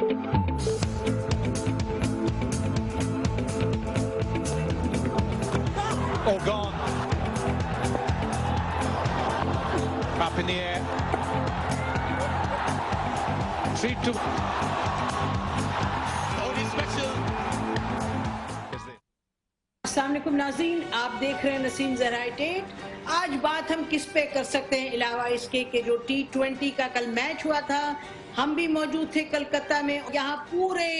All gone. Up in the air. 3-2. अस्सलाम वालेकुम नाज़रीन, आप देख रहे हैं नसीम ज़राइटेट। आज बात हम किस पे कर सकते हैं अलावा इसके कि जो T20 का कल मैच हुआ था, हम भी मौजूद थे कलकत्ता में। यहाँ पूरे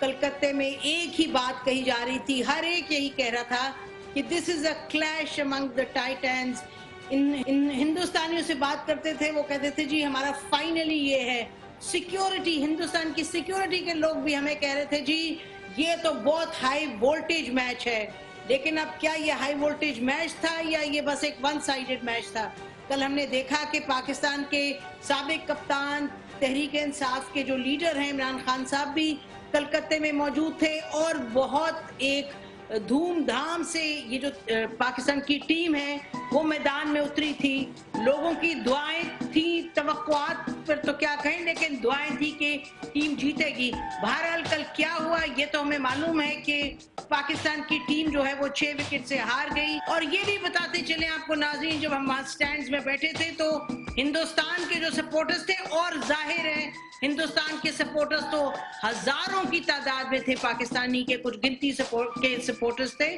कलकत्ते में एक ही बात कही जा रही थी, हर एक यही कह रहा था कि this is a clash among the titans. इन हिंदुस्तानियों से बात करते थे, वो कहते थे जी हमारा फाइनली ये है सिक्योरिटी, हिंदुस्तान की सिक्योरिटी के लोग भी हमें कह रहे थे जी ये तो बहुत हाई वोल्टेज मैच है। लेकिन अब क्या ये हाई वोल्टेज मैच था या ये बस एक वन साइडेड मैच था? कल हमने देखा कि पाकिस्तान के साबिक कप्तान तहरीक इंसाफ के जो लीडर हैं इमरान खान साहब भी कलकत्ते में मौजूद थे और बहुत एक धूमधाम से ये जो पाकिस्तान की टीम है वो मैदान में उतरी थी। लोगों की दुआएं थी, तवक्कुआत पर तो क्या कहें, लेकिन दुआएं थी कि टीम जीतेगी। बहरहाल कल क्या हुआ ये तो हमें मालूम है कि पाकिस्तान की टीम जो है वो 6 विकेट से हार गई। और ये भी बताते चले आपको नाज़रीन, जब हम वहाँ स्टैंड्स में बैठे थे तो हिंदुस्तान के जो सपोर्टर्स थे, और जाहिर है हिंदुस्तान के सपोर्टर्स तो हजारों की तादाद में थे, पाकिस्तानी के कुछ गिनती के सपोर्टर्स थे।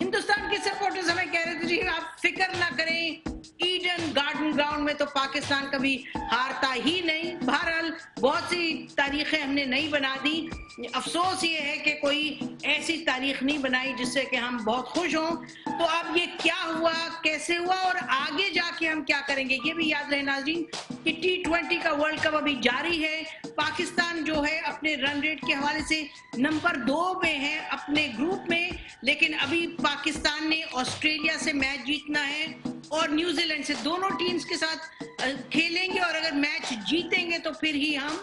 हिंदुस्तान के सपोर्टर्स हमें कह रहे थे जी आप फिक्र ना करें, ईडन गार्डन ग्राउंड में तो पाकिस्तान कभी हारता ही नहीं। बहरहाल बहुत सी तारीखें हमने नहीं बना दी। अफसोस ये है कि कोई ऐसी तारीख नहीं बनाई जिससे कि हम बहुत खुश हों। तो अब ये क्या हुआ, कैसे हुआ और आगे जाके हम क्या करेंगे, ये भी याद रहे नाज़रीन कि T20 का वर्ल्ड कप अभी जारी है। पाकिस्तान जो है अपने रन रेट के हवाले से नंबर 2 में है अपने ग्रुप में, लेकिन अभी पाकिस्तान ने ऑस्ट्रेलिया से मैच जीतना है और न्यूजीलैंड से, दोनों टीम्स के साथ खेलेंगे और अगर मैच जीतेंगे तो फिर ही हम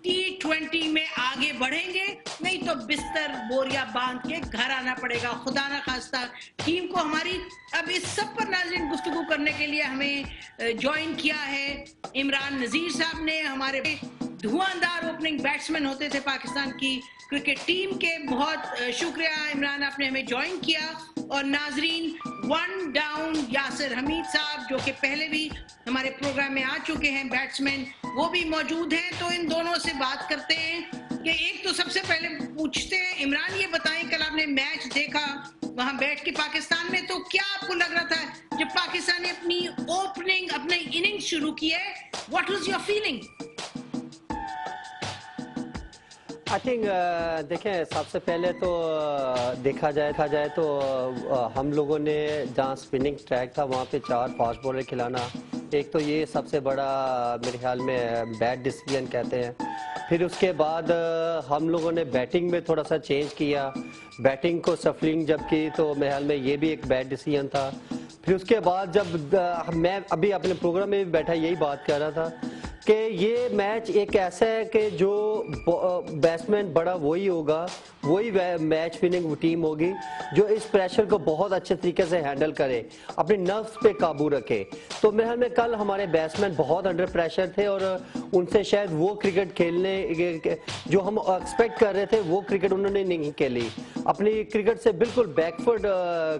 T20 में आगे बढ़ेंगे, नहीं तो बिस्तर बोरिया बांध के घर आना पड़ेगा, खुदा ना खास्ता टीम को हमारी। अब इस सब पर नाज़रीन गुफ्तगू करने के लिए हमें ज्वाइन किया है इमरान नज़ीर साहब ने। हमारे धुआंधार ओपनिंग बैट्समैन होते थे पाकिस्तान की क्रिकेट टीम के। बहुत शुक्रिया इमरान, आपने हमें ज्वाइन किया। और नाजरीन, 1 डाउन यासिर हमीद साहब जो कि पहले भी हमारे प्रोग्राम में आ चुके हैं बैट्समैन, वो भी मौजूद हैं। तो इन दोनों से बात करते हैं कि एक तो सबसे पहले पूछते हैं इमरान, ये बताएं कल आपने मैच देखा वहां बैठ के पाकिस्तान में, तो क्या आपको लग रहा था जब पाकिस्तान ने अपनी ओपनिंग अपने इनिंग्स शुरू की है, what was your feeling? I think देखें, सबसे पहले तो देखा जाए तो हम लोगों ने जहाँ स्पिनिंग ट्रैक था वहाँ पे 4 फास्ट बॉलर खिलाना, एक तो ये सबसे बड़ा मेरे ख्याल में बैड डिसीजन कहते हैं। फिर उसके बाद हम लोगों ने बैटिंग में थोड़ा सा चेंज किया, बैटिंग को सफलिंग जब की तो मेरे ख्याल में ये भी एक बैड डिसीजन था। फिर उसके बाद जब मैं अभी अपने प्रोग्राम में भी बैठा यही बात कर रहा था कि ये मैच एक ऐसा है कि जो बैट्समैन बड़ा वही होगा, वही मैच विनिंग टीम होगी जो इस प्रेशर को बहुत अच्छे तरीके से हैंडल करे, अपने नर्व्स पे काबू रखे। तो मेरे ख्याल में कल हमारे बैट्समैन बहुत अंडर प्रेशर थे और उनसे शायद वो क्रिकेट खेलने जो हम एक्सपेक्ट कर रहे थे वो क्रिकेट उन्होंने नहीं खेली, अपनी क्रिकेट से बिल्कुल बैकवर्ड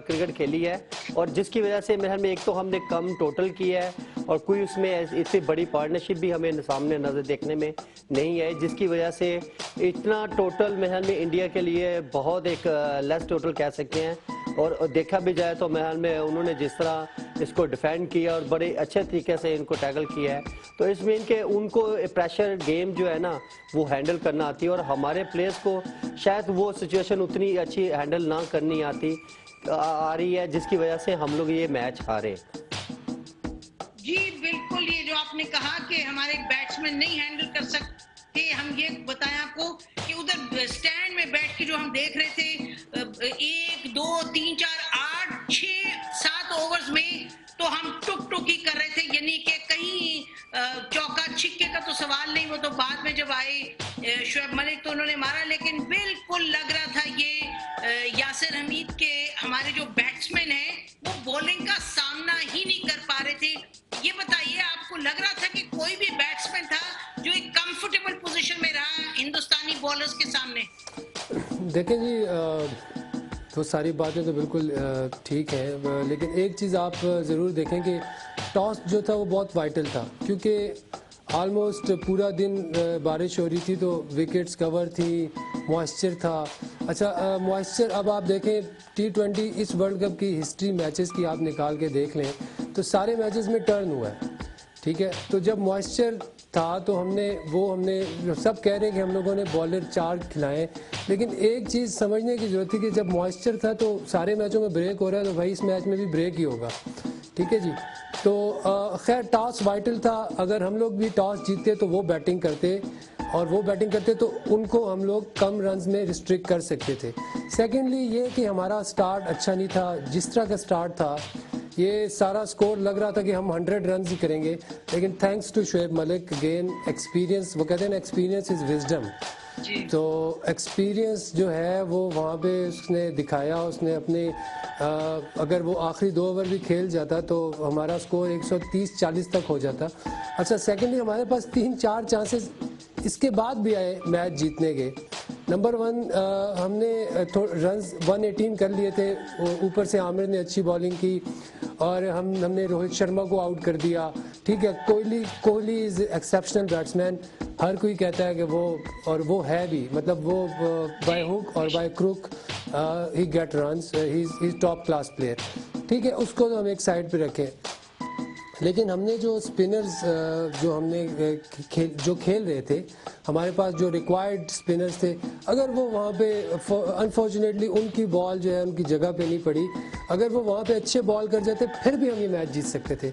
क्रिकेट खेली है। और जिसकी वजह से मेरे ख्याल में एक तो हमने कम टोटल किया है और कोई उसमें इतनी बड़ी पार्टनरशिप भी हमें सामने नजर देखने में नहीं है, जिसकी वजह से इतना टोटल मेरे ख्याल में इंडिया के लिए बहुत एक लेस टोटल कह सकते हैं। और देखा भी जाए तो मेरे ख्याल में उन्होंने जिस तरह इसको डिफेंड किया और बड़े अच्छे तरीके से इनको टैकल किया है, तो इसमें इनके उनको प्रेशर गेम जो है ना वो हैंडल करना आती है और हमारे प्लेयर्स को शायद वो सिचुएशन उतनी अच्छी हैंडल ना करनी आ रही है, जिसकी वजह से हम लोग ये मैच हारे। जी बिल्कुल, ये जो आपने कहा कि हमारे बैट्समैन नहीं हैंडल कर सकते, हम ये बताएं आपको कि उधर स्टैंड में बैठ के जो हम देख रहे थे 1 2 3 4 8 6 7 ओवर्स में तो हम टुक ही कर रहे थे, यानी कि कहीं चौका छिक्के का तो सवाल नहीं, वो तो बाद में जब आए शोएब मलिक तो उन्होंने मारा, लेकिन बिल्कुल लग रहा था ये यासिर हमीद के हमारे जो बैट्समैन हैं वो बॉलिंग का सामना ही नहीं कर पा रहे थे। ये बताइए, आपको लग रहा था कि कोई भी बैट्समैन था जो एक कंफर्टेबल पोजीशन में रहा हिंदुस्तानी बॉलर्स के सामने? देखें जी, तो सारी बातें तो बिल्कुल ठीक हैं, लेकिन एक चीज़ आप ज़रूर देखें कि टॉस जो था वो बहुत वाइटल था, क्योंकि ऑलमोस्ट पूरा दिन बारिश हो रही थी, तो विकेट्स कवर थी, मॉइस्चर था। अच्छा, मॉइस्चर अब आप देखें T20 इस वर्ल्ड कप की हिस्ट्री मैचेस की आप निकाल के देख लें तो सारे मैचेस में टर्न हुआ है, ठीक है। तो जब मॉइस्चर था तो हमने सब कह रहे हैं कि हम लोगों ने बॉलर 4 खिलाएं, लेकिन एक चीज़ समझने की ज़रूरत थी कि जब मॉइस्चर था तो सारे मैचों में ब्रेक हो रहा है, तो भाई इस मैच में भी ब्रेक ही होगा, ठीक है जी। तो खैर टॉस वाइटल था, अगर हम लोग भी टॉस जीतते तो वो बैटिंग करते, और वो बैटिंग करते तो उनको हम लोग कम रन्स में रिस्ट्रिक्ट कर सकते थे। सेकेंडली ये कि हमारा स्टार्ट अच्छा नहीं था, जिस तरह का स्टार्ट था ये सारा स्कोर लग रहा था कि हम 100 रन ही करेंगे, लेकिन thanks to Shoaib Malik again experience, वो कहते हैं ना एक्सपीरियंस इज विजडम, तो एक्सपीरियंस जो है वो वहाँ पे उसने दिखाया। उसने अपने अगर वो आखिरी 2 ओवर भी खेल जाता तो हमारा स्कोर 130-40 तक हो जाता। अच्छा, सेकेंडली हमारे पास 3-4 चांसेस इसके बाद भी आए मैच जीतने के। नंबर 1 हमने रन्स 118 कर लिए थे, ऊपर से आमिर ने अच्छी बॉलिंग की और हमने रोहित शर्मा को आउट कर दिया, ठीक है। कोहली इज एक्सेप्शनल बैट्समैन, हर कोई कहता है कि वो है भी, मतलब वो बाय हुक और बाय क्रुक ही get runs, he is top class player, ठीक है। उसको तो हम एक साइड पे रखें, लेकिन हमने जो स्पिनर्स जो हमने खेल रहे थे, हमारे पास जो रिक्वायर्ड स्पिनर्स थे, अगर वो वहाँ पे अनफॉर्चुनेटली उनकी बॉल जो है उनकी जगह पे नहीं पड़ी, अगर वो वहाँ पे अच्छे बॉल कर जाते फिर भी हम ये मैच जीत सकते थे।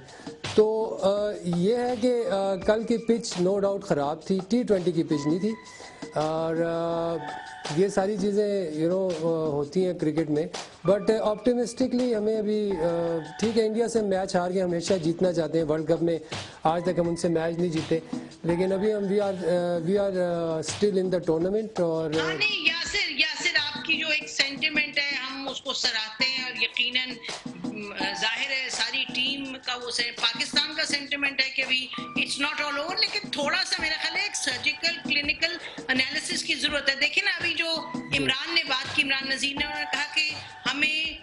तो ये है कि कल की पिच नो डाउट ख़राब थी, T20 की पिच नहीं थी, और ये सारी चीज़ें होती हैं क्रिकेट में, बट ऑप्टिमिस्टिकली हमें अभी ठीक है, इंडिया से मैच हार के हमेशा जीतना चाहते हैं वर्ल्ड कप में, आज तक हम उनसे मैच नहीं जीते, लेकिन अभी हम we are still in the tournament. और नहीं, यासिर आपकी जो एक सेंटिमेंट है हम उसको सराहते हैं, और यकीनन जाहिर है सारी टीम का वो पाकिस्तान का सेंटिमेंट है कि अभी इट्स नॉट ऑल ओवर, लेकिन थोड़ा सा मेरा ख्याल है एक सर्जिकल क्लिनिकल एनालिसिस की जरूरत है। देखिए ना, अभी जो इमरान ने बात की, इमरान नजीर ने, उन्होंने कहा कि हमें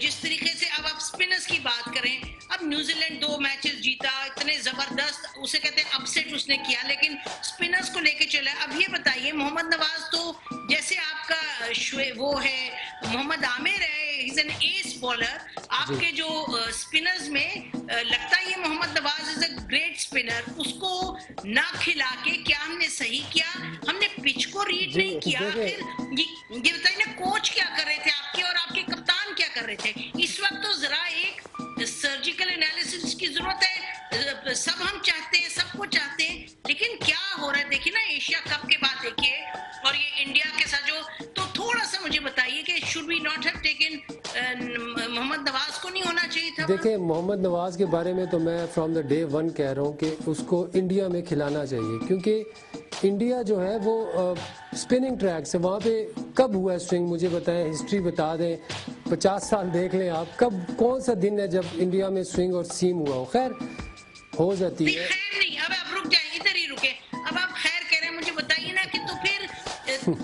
जिस तरीके से, अब आप स्पिनर्स की बात करें, अब न्यूजीलैंड 2 मैचेस जीता, इतने जबरदस्त उसे कहते हैं अपसेट उसने किया, लेकिन स्पिनर्स को लेके चला। अब ये बताइए, मोहम्मद नवाज तो जैसे आपका वो है, मोहम्मद आमिर है, इज एन एस बॉलर, आपके जो स्पिनर्स में लगता है ये Mohammad Nawaz is a great spinner, उसको ना खिला के क्या हमने सही किया? हमने पिच को रीड नहीं किया। फिर ये बताइए ना, कोच क्या कर रहे थे आपके, और आपके कप्तान क्या कर रहे थे? इस वक्त तो जरा एक सर्जिकल एनालिसिस की जरूरत है। सब हम चाहते हैं, सबको चाहते हैं, लेकिन क्या हो रहा है? देखिए ना, एशिया कप के बाद देखिए, और ये इंडिया के साथ जो, तो थोड़ा सा मुझे बताइए कि should we not have taken Mohammad Nawaz को नहीं होना चाहिए था? देखिए, मोहम्मद नवाज के बारे में तो मैं फ्रॉम द डे 1 कह रहा हूँ कि उसको इंडिया में खिलाना चाहिए, क्योंकि इंडिया जो है वो स्पिनिंग ट्रैक से, वहाँ पे कब हुआ स्विंग मुझे बताएं, हिस्ट्री बता दें, 50 साल देख लें आप, कब कौन सा दिन है जब इंडिया में स्विंग और सीम हुआ हो? खैर हो जाती है। खैर नहीं, अब आप रुक जाए, इधर ही रुके। अब आप खैर कह रहे हैं, मुझे बताइए ना कि तो फिर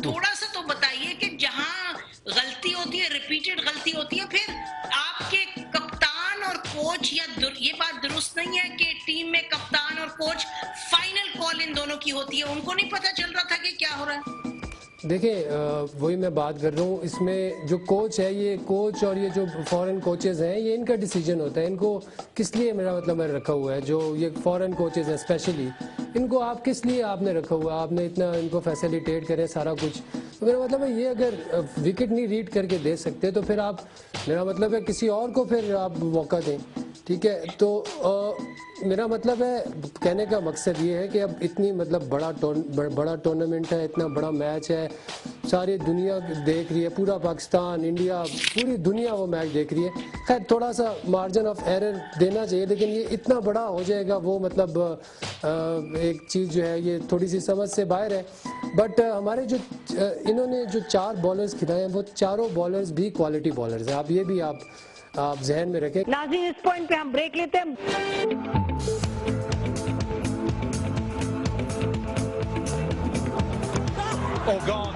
थोड़ा सा तो बताइए कि जहाँ गलती होती है, रिपीटेड गलती होती है, फिर आपके कप्तान और कोच, या ये बात दुरुस्त नहीं है कि टीम में कप्तान और कोच फाइनल कॉल इन दोनों की होती है, उनको नहीं पता चल रहा था कि क्या हो रहा है? देखिए, वही मैं बात कर रहा हूँ, इसमें जो कोच है, ये कोच और ये जो फॉरेन कोचेज़ हैं, ये इनका डिसीजन होता है। इनको किस लिए, मेरा मतलब मैंने रखा हुआ है, जो ये फॉरेन कोचेज़ हैं स्पेशली, इनको आप किस लिए आपने रखा हुआ है? आपने इतना इनको फैसिलिटेट करें सारा कुछ, तो मेरा मतलब है ये अगर विकेट नहीं रीड करके दे सकते तो फिर आप, मेरा मतलब है किसी और को फिर आप मौका दें, ठीक है। तो मेरा मतलब है, कहने का मकसद ये है कि अब इतनी मतलब बड़ा टूर्नामेंट है, इतना बड़ा मैच है, सारी दुनिया देख रही है, पूरा पाकिस्तान, इंडिया, पूरी दुनिया वो मैच देख रही है। खैर थोड़ा सा मार्जिन ऑफ एरर देना चाहिए, लेकिन ये इतना बड़ा हो जाएगा वो, मतलब एक चीज़ जो है ये थोड़ी सी समझ से बाहर है। बट हमारे जो इन्होंने जो 4 बॉलर्स खिलाए हैं, वो चारों बॉलर्स भी क्वालिटी बॉलर्स हैं। आप ये भी आप जहन में रखें। नाज़रीन, इस पॉइंट पे हम ब्रेक लेते हैं। or gone.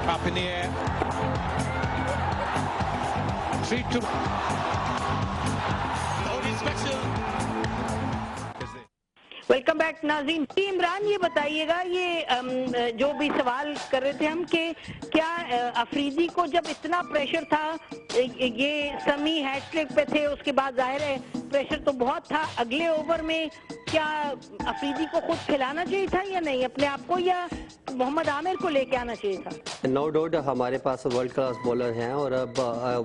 Up in the air. 3-2. Welcome back नाज़रीन। इमरान ये बताइएगा, ये जो भी सवाल कर रहे थे हम कि क्या अफरीदी को जब इतना प्रेशर था, ये समी हैट्रिक पे थे, उसके बाद जाहिर है प्रेशर तो बहुत था, अगले ओवर में क्या अफरीदी को खुद खिलाना चाहिए था या नहीं अपने आप को, या मोहम्मद आमिर को लेके आना चाहिए था? नो डाउट हमारे पास वर्ल्ड क्लास बॉलर हैं और अब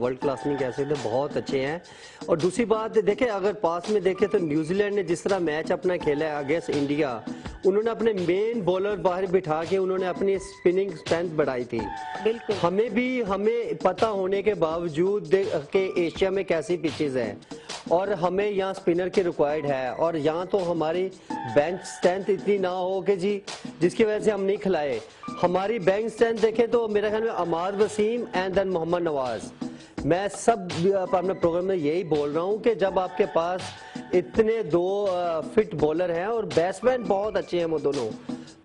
वर्ल्ड क्लास नहीं कह सकते, बहुत अच्छे हैं। और दूसरी बात देखें, अगर पास में देखें तो न्यूजीलैंड ने जिस तरह मैच अपना खेला है अगेंस्ट इंडिया, उन्होंने अपने मेन बॉलर बाहर बिठा के उन्होंने अपनी स्पिनिंग स्ट्रेंथ बढ़ाई थी। बिल्कुल। हमें पता होने के बावजूद कि एशिया में कैसी पिचेस हैं और हमें यहाँ स्पिनर की रिक्वायर्ड है, और यहाँ तो हमारी बेंच स्ट्रेंथ इतनी ना हो कि जी जिसकी वजह से हम नहीं खिलाए। हमारी बेंच स्ट्रेंथ देखें तो मेरे ख्याल में अमार वसीम एंड देन मोहम्मद नवाज। मैं सब अपने प्रोग्राम में यही बोल रहा हूँ कि जब आपके पास इतने दो फिट बॉलर हैं और बैट्समैन बहुत अच्छे हैं वो दोनों,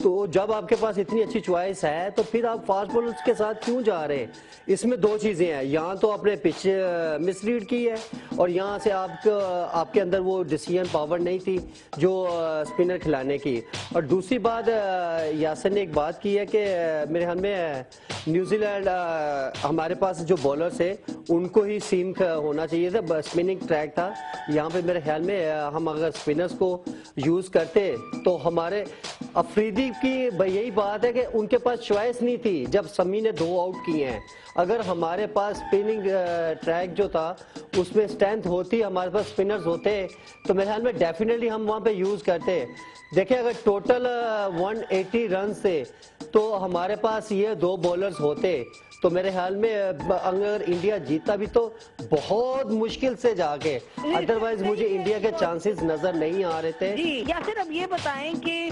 तो जब आपके पास इतनी अच्छी चॉइस है तो फिर आप फास्ट बॉलर्स के साथ क्यों जा रहे हैं? इसमें दो चीज़ें हैं, यहाँ तो आपने पिच मिसरीड की है और यहाँ से आपके अंदर वो डिसीजन पावर नहीं थी जो स्पिनर खिलाने की। और दूसरी बात, यासर ने एक बात की है कि मेरे ख्याल में न्यूजीलैंड हमारे पास जो बॉलर्स है उनको ही सीम होना चाहिए था, स्पिनिंग ट्रैक था। यहाँ पे मेरे ख्याल में हम अगर स्पिनर्स को यूज़ करते तो हमारे अफरीदी की यही बात है कि उनके पास चॉइस नहीं थी जब समी ने 2 आउट किए हैं। अगर हमारे पास स्पिनिंग ट्रैक जो था उसमें स्ट्रेंथ होती, हमारे पास स्पिनर्स होते, तो मेरे ख्याल में डेफिनेटली हम वहाँ पे यूज़ करते। देखिए अगर टोटल 180 रन थे तो हमारे पास ये 2 बॉलर्स होते तो मेरे ख्याल में अगर इंडिया जीता भी तो बहुत मुश्किल से जाके, अदरवाइज मुझे इंडिया के चांसेस नजर नहीं आ रहे थे। जी यासिर, अब ये बताएं कि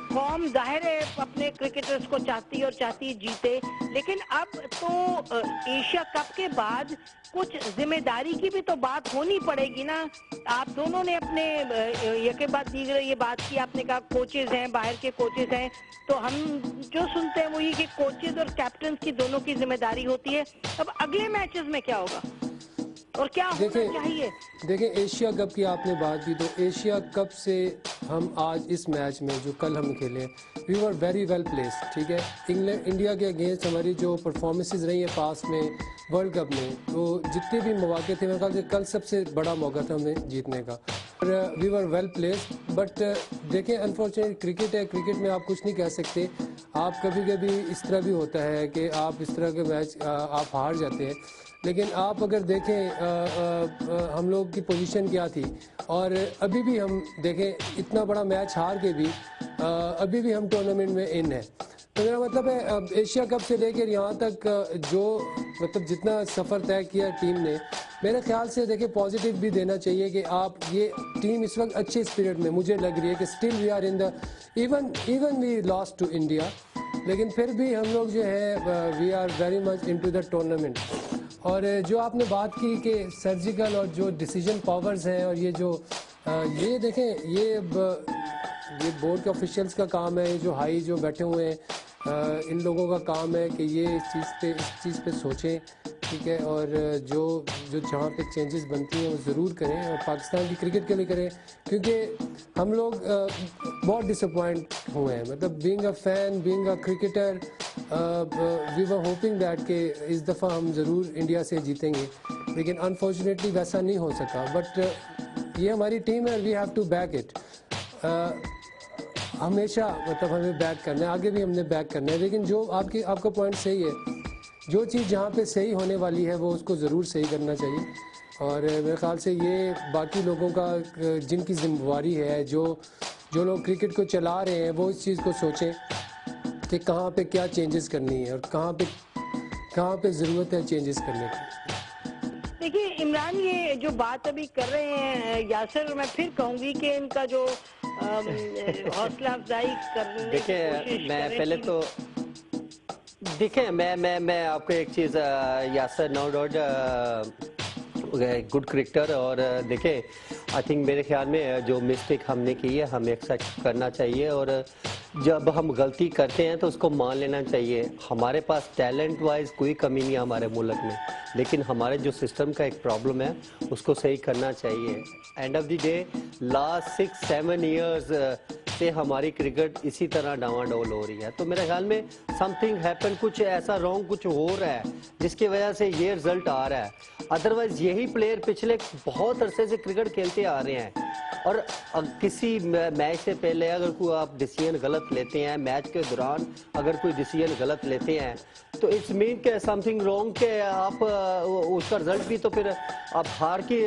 कौम जाहिर है अपने क्रिकेटर्स को चाहती और चाहती जीते, लेकिन अब तो एशिया कप के बाद कुछ जिम्मेदारी की भी तो बात होनी पड़ेगी ना। आप दोनों ने अपने यके बाद दीगर ये बात की, आपने कहा कोचेज हैं, बाहर के कोचेज हैं, तो हम जो सुनते हैं वो ये कि कोचेज और कैप्टन की दोनों की जिम्मेदारी होती है। अब अगले मैचेस में क्या होगा और क्या होना चाहिए? देखिए एशिया कप की आपने बात की, तो एशिया कप से हम आज इस मैच में जो कल हम खेले, we were very well placed, ठीक है। इंडिया के अगेंस्ट हमारी जो परफॉर्मेंसेस रही है पास में वर्ल्ड कप में, तो जितने भी मौके थे मेरे ख्याल से कल सबसे बड़ा मौका था हमें जीतने का, और we were well placed. But देखें अनफॉर्चुनेट क्रिकेट है, क्रिकेट में आप कुछ नहीं कह सकते। आप कभी कभी इस तरह भी होता है कि आप इस तरह के मैच आप हार जाते हैं, लेकिन आप अगर देखें हम लोग की पोजीशन क्या थी, और अभी भी हम देखें इतना बड़ा मैच हार के भी अभी भी हम टूर्नामेंट में इन है। तो मेरा मतलब है एशिया कप से लेकर यहाँ तक जो मतलब जितना सफ़र तय किया टीम ने, मेरे ख्याल से देखिए पॉजिटिव भी देना चाहिए कि आप ये टीम इस वक्त अच्छे स्पिरिट में मुझे लग रही है कि still we are in the even we lost to India, लेकिन फिर भी हम लोग जो है we are very much into the tournament. और जो आपने बात की कि सर्जिकल और जो डिसीजन पावर्स हैं, और ये जो ये देखें ये बोर्ड के ऑफिशियल्स का काम है, जो हाई जो बैठे हुए हैं इन लोगों का काम है कि ये इस चीज़ पे सोचें, ठीक है, और जो जहाँ पे चेंजेस बनती हैं वो ज़रूर करें, और पाकिस्तान की क्रिकेट के लिए करें, क्योंकि हम लोग बहुत डिसअपॉइंट हुए हैं। मतलब being a fan, being a cricketer, we were hoping that कि इस दफ़ा हम ज़रूर इंडिया से जीतेंगे, लेकिन अनफॉर्चुनेटली वैसा नहीं हो सका। बट ये हमारी टीम है, we have to back it. हमेशा मतलब हमें बैक करना है, आगे भी हमने बैक करना है, लेकिन जो आपका पॉइंट सही है, जो चीज़ जहाँ पे सही होने वाली है वो उसको ज़रूर सही करना चाहिए। और मेरे ख्याल से ये बाकी लोगों का जिनकी जिम्मेवारी है, जो लोग क्रिकेट को चला रहे हैं, वो इस चीज़ को सोचें कि कहाँ पे क्या चेंजेस करनी है और कहाँ पे ज़रूरत है चेंजेस करने की। देखिए इमरान, ये जो बात अभी कर रहे हैं यासिर, मैं फिर कहूँगी कि इनका जो हौसला अफजाई करने की कोशिश मैं पहले तो देखिए मैं आपको एक चीज़, Yasir no doubt good cricketer, और देखें आई थिंक मेरे ख्याल में जो मिस्टेक हमने की है हमें एक्सेप्ट करना चाहिए, और जब हम गलती करते हैं तो उसको मान लेना चाहिए। हमारे पास टैलेंट वाइज कोई कमी नहीं है हमारे मुल्क में, लेकिन हमारे जो सिस्टम का एक प्रॉब्लम है उसको सही करना चाहिए। End of the day last 6-7 years से हमारी क्रिकेट इसी तरह डावाडोल हो रही है, तो मेरे ख्याल में समथिंग हैपन, कुछ ऐसा रॉन्ग कुछ हो रहा है जिसकी वजह से ये रिजल्ट आ रहा है। अदरवाइज यही प्लेयर पिछले बहुत अरसे से क्रिकेट खेलते आ रहे हैं, और किसी मैच से पहले अगर कोई आप डिसीजन गलत लेते हैं, मैच के दौरान अगर कोई डिसीजन गलत लेते हैं, तो इट्स मीन के समथिंग रॉन्ग के आप उसका रिजल्ट भी तो फिर आप हार की